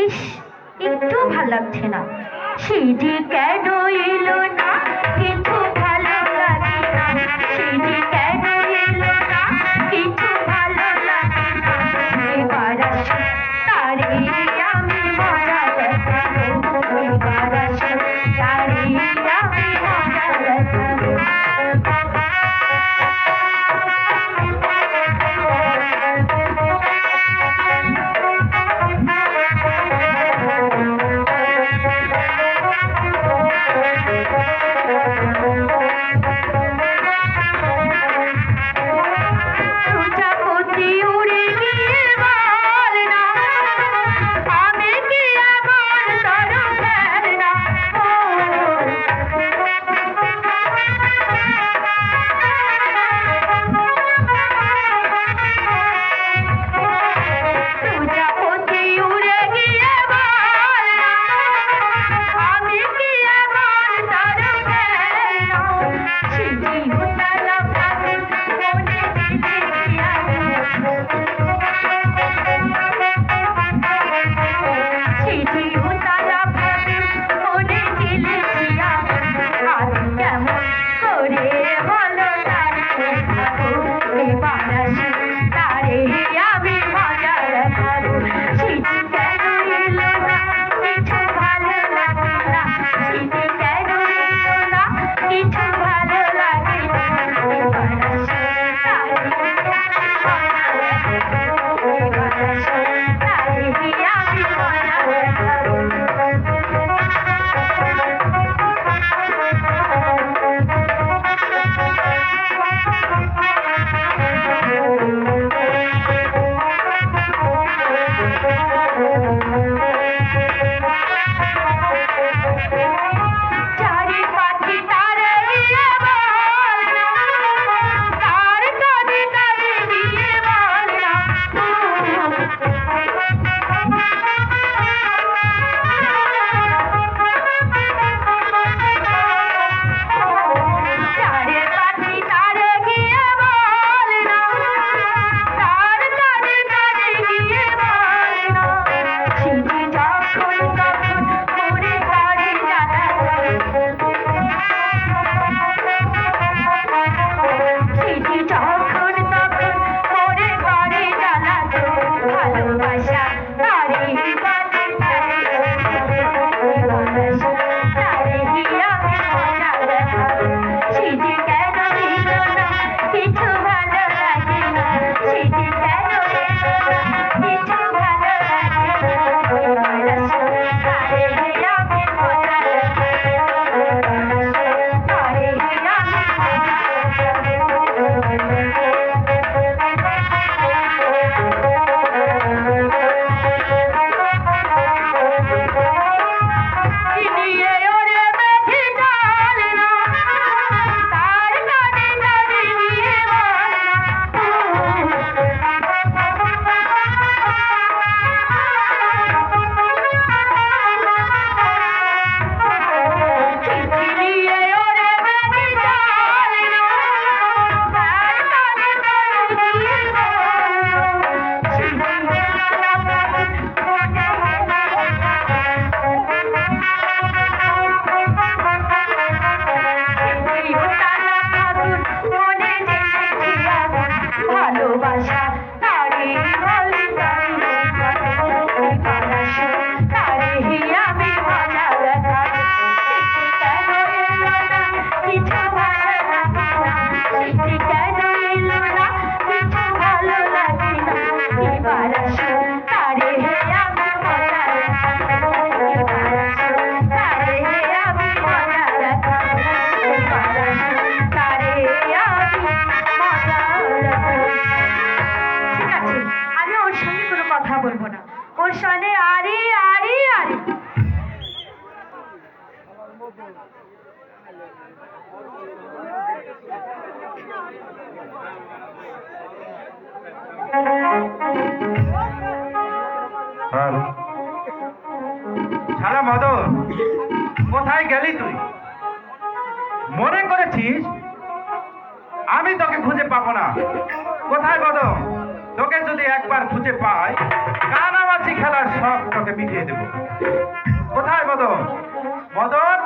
ইস, একটু ভাল লাগছে না। সেটি কেন এলো না, কিছু ভালো লাগে না। সেটি কেন এলো না, কিছু ভালো লাগে না। এবার আসে তারে আমি মজা দেখাবো, এবার আসে তারে আমি মজা দেখাবো। প্রজাপতি উড়ে গিয়ে বল না, আমি কি এমন তরু ফেল না। প্রজাপতি উড়ে গিয়ে বল না, আমি কি এমন তরু ফেল না। সিঁড়ি উতলা ফাগুন মনে দিলে দিয়া, সিঁড়ি উতলা ফাগুন মনে দিলে দিয়া। আজ কেমন করে বলো তারে দেখাবো, এবার আসে তারে আমি মজা দেখাবো। সিঁড়ি কেন এলো না, কিছু ভালো লাগে না। সিঁড়ি কেন এলো না, কিছু ভালো লাগে না। এবার আসে তারে আমি মজা দেখাবো, এবার আসে তারে আমি মজা দেখাবো। চারি পাখি তারে দিয়ে বল না, তার কানে তারে দিয়ে বল না। চারি পাখি তারে গিয়ে বল না, তার কানে তারে গিয়ে বল না। সিঁড়ি যখন তখন মনে করে জ্বালা, সিঁড়ি যখন তখন মনে করে জ্বালা। ভালোবাসা তারে বলে ভালোবাসা তারে আমি মজা দেখাবো। সিঁড়ি কেন এলো না, কিছু ভালো লাগে না। সিঁড়ি কেন এলো না, কিছু ভালো লাগে না। এবার আসে তারে আমি মজা দেখাবো, তারে আমি মজা নিয়ে ওরে বেঁধে ডাল না, তার কানে তারে দিয়ে বল না। চিঠি নিয়ে ওরে বেঁধে ডাল না, তার কানে তারে দিয়ে বল না। চিঠি উতলা ফাগুন মনে সিঁড়ি উতলা ফাগুন মনে জেগেছে আগুন। ভালোবাসা তারে বলে এবার আসে তারে আমি মজা দেখাবো। সিঁড়ি কেন এলো না, কিছু ভালো লাগে না। সিঁড়ি কেন এলো না, কিছু ভালো লাগে না। এবার আসে তারে আমি মজা দেখাবো, এবার আসে তারে আমি মজা দেখাবো, এবার আসে তারে আমি মজা দেখাবো। ঠিক আছে, আমি ওর সঙ্গে কোনো কথা বলবো না। ওর সঙ্গে আরে আরে আরে। শালা মদন, কোথায় গেলি তুই? মনে করেছিস আমি তোকে খুঁজে পাবো না? কোথায় বদন? তোকে যদি একবার খুঁজে পাই, কানামাছি খেলার শখ তোকে মিটিয়ে দিয়ে দেবো। কোথায় মদন? মদন,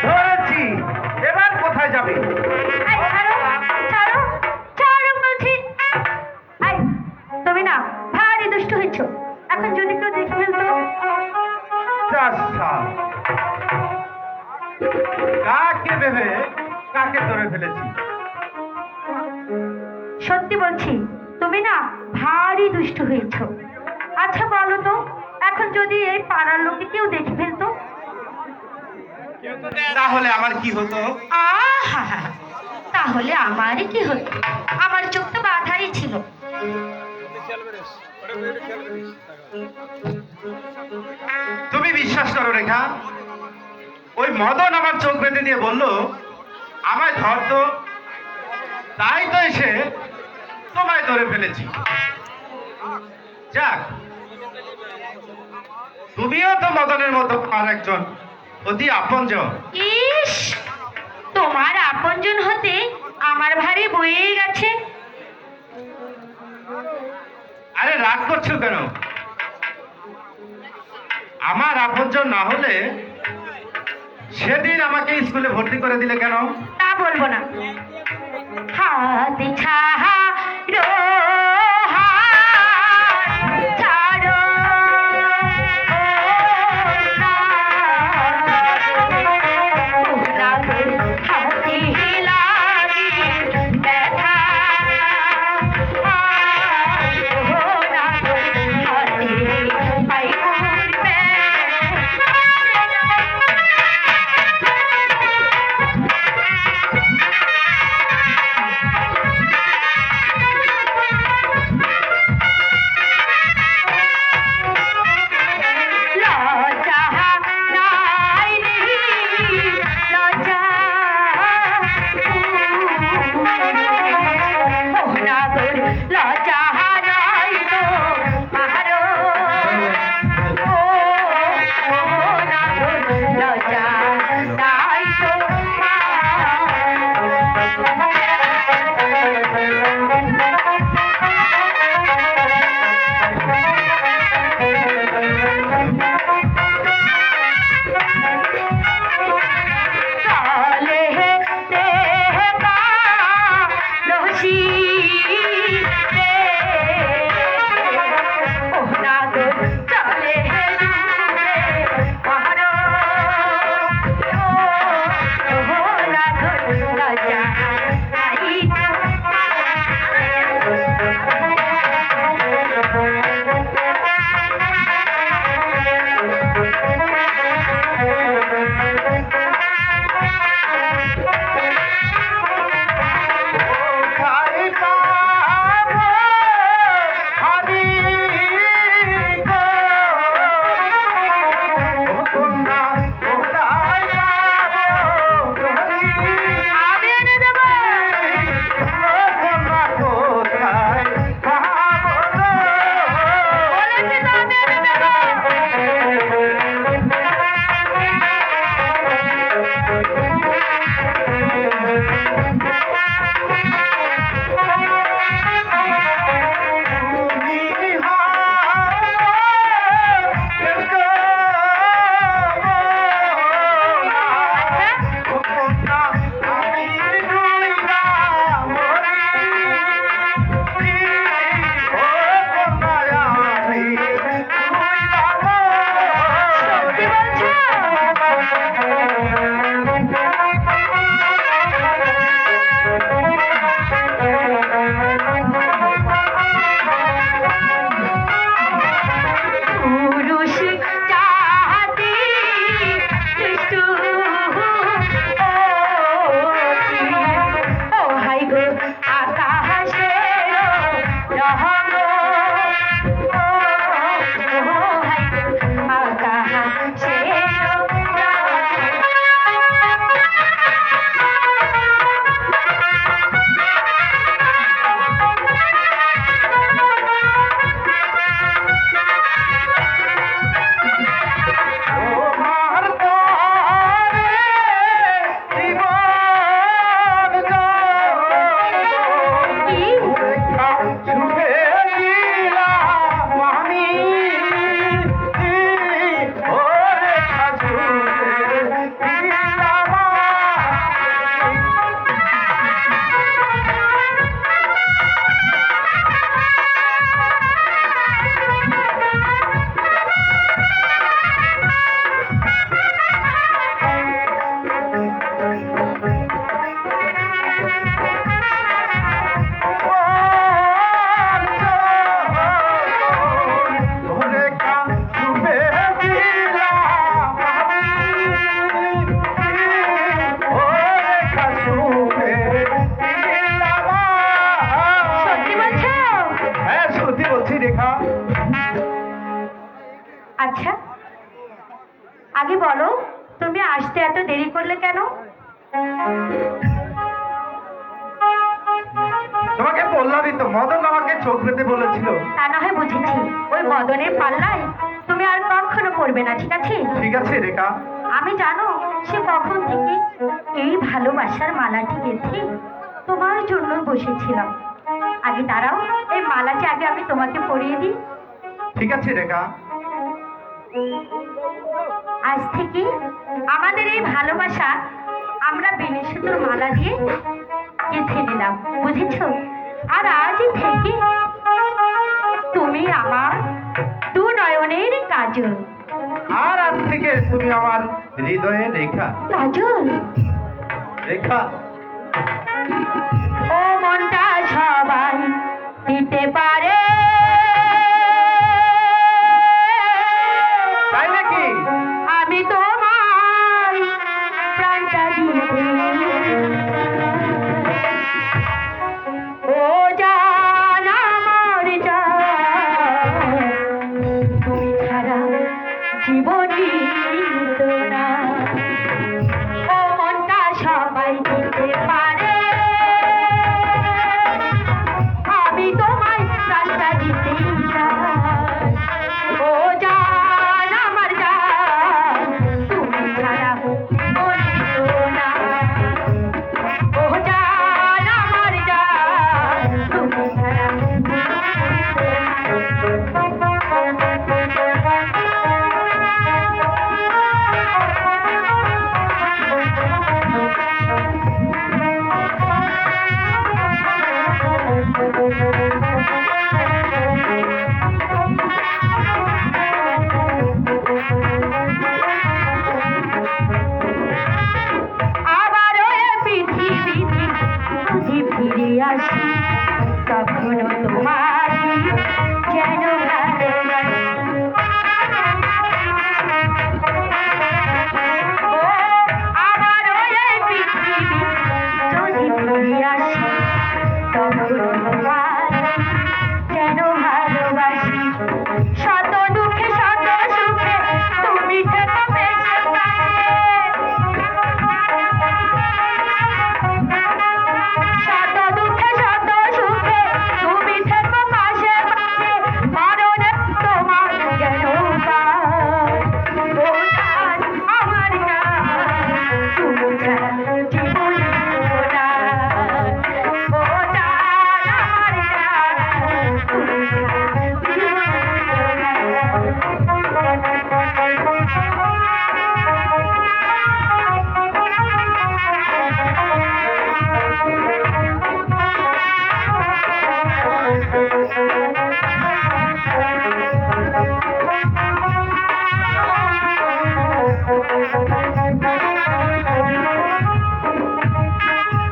ধরেছি। এবার কোথায় যাবে? এই, ছাড়ো, ছাড়ো, ছাড়ো বলছি। এই, তুমি না ভারী দুষ্টু হয়েছো। এখন যদি কেউ দেখে ফেলতো। আচ্ছা, কাকে ভেবে কাকে ধরে ফেলেছি? সত্যি বলছি, তুমি না ভারী দুষ্টু হয়েছো। আচ্ছা বলো তো, এখন যদি এই পাড়ার লোকে কেউ দেখে ফেলতো? তাহলে আমার কি হতো? আহা, তাহলে আমারই কি হতো? আমার চোখ তো বাঁধাই ছিল। তুমি বিশ্বাস করো রেখা, ওই মদন আমার চোখ বেঁধে দিয়ে বলল আমায় ধরতো, তাই তো এসে তোমায় ধরে ফেলেছি। যাক, তুমিও তো মদনের মতো আর একজন অতি আপনজন। ইস, তোমার আপনজন হতে আমার ভারী বয়ে গেছে। আরে রাগ করছো কেন? আমার আপনজন না হলে সেদিন আমাকে স্কুলে ভর্তি করে দিলে কেন? তা বলবো না। হাত ছাড়ো, হাত ছাড়ো, রাগের হাতে লাগি ব্যথা, রাগের হাতে পাই করবে। লজ্জা নাই রে, লজ্জা। মোহনা তোর লজ্জা নাই তো আহারো। ও মোহনা তোর লজ্জা নাই তো কালে দেবা লসি রে আচ্ছা, আগে বলো তুমি আসতে এত দেরি করলে কেন? তোমাকে বললামই তো, মদন আমাকে চোখ পেতে বলেছিল। তা না হয় বুঝেছি, ওই মদনের পাল্লায় তুমি আর কখনো পড়বে না, ঠিক আছে? ঠিক আছে রেখা। আমি জানো সে কখন থেকে এই ভালোবাসার মালাটি গেঁথে তোমার জন্য বসেছিলাম। আগে দাঁড়াও, এই মালাটি আগে আমি তোমাকে পরিয়ে দিই। ঠিক আছে রেখা। আজ থেকে আমাদের এই ভালোবাসা আমরা বিনে সুতোর মালা দিয়ে গেঁথে নিলাম, বুঝেছো? আর আজ থেকে তুমি আমার দু নয়নের কাজল। আর আজ থেকে তুমি আমার হৃদয়ের রেখা। কাজল, রেখা। ও মনটা সবাই দিতে পারে, তাই নাকি? আমি তোমার প্রাণটা দিতে। ও জান আমার জান, তুমি ছাড়া জীবনই তো না। ও মনটা সবাই দিতে পারে, আমি তোমায় প্রাণটা দিতে চাই। ও জান আমার জান, তুমি ছাড়া জীবনই তো না। ও জান আমার জান, তুমি ছাড়া আবারও এ পৃথিবীতে যদি ফিরে আসি, তখনও তোমাকে যেন ভালোবাসি। ও আবারও এ পৃথিবীতে যদি ফিরে আসি, তখনও তোমাকে যেন ভালোবাসি। শত দুঃখে শত সুখে তুমি থেকো বেঁচে থাকতে। শত দুঃখে শত সুখে তুমি থেকো পাশে পাশে, মরণে তোমার যেন পাই। ও জান আমার জান, তুমি ছাড়া জীবন না। ও জান আমার জান, তুমি ছাড়া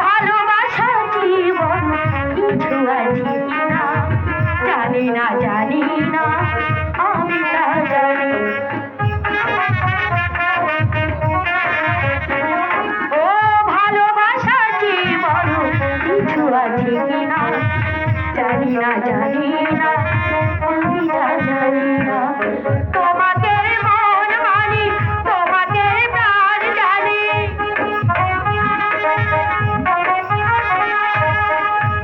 ভালোবাসা জীবন কিছু আছে কিনা জানি না, জানি না, আমি তা জানি। ও ভালোবাসা জীবন কিছু আছে কিনা জানি না, জানি না, আমি তা জানি না। তোমাকে মন মানি, তোমাকে প্রাণ জানি।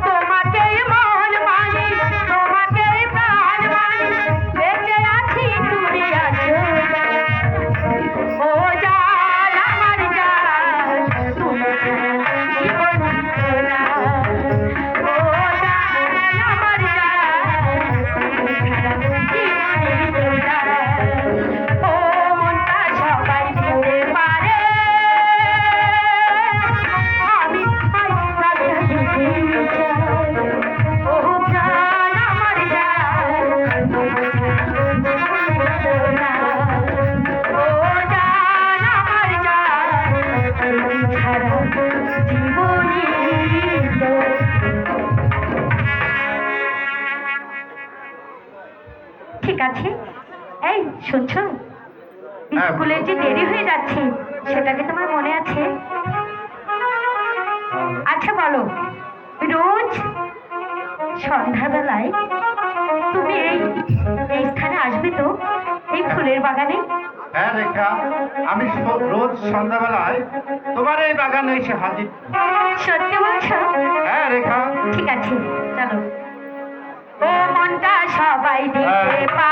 তোমাকে মন মানি, তোমাকে প্রাণ মানি, বেঁচে আছি তুমি আছো। ও জান আমার জান, তুমি ছাড়া জীবন না। ও জান আমার জান, তুমি ছাড়া জীবন না। ও মনটা সবাই দিতে পারে, আমি তোমায় প্রাণটা দিতে চাই। ও জান আমার জান, তুমি ছাড়া জীবন না। ও জান আমার জান, তুমি ছাড়া জীবনই তো। ঠিক আছে, এই শুনছো, হ্যাঁ। স্কুলে যে দেরি হয়ে যাচ্ছে সেটা কি তোমার মনে আছে? আচ্ছা বলো, রোজ সন্ধ্যাবেলায় তুমি এই স্থানে আসবে তো? এই ফুলের বাগানে? হ্যাঁ রেখা, আমি রোজ সন্ধ্যাবেলায় তোমার এই বাগানে এসে হাজির। সত্যি বলছো? হ্যাঁ রেখা। ঠিক আছে, চলো। ও মনটা সবাই দিতে পারে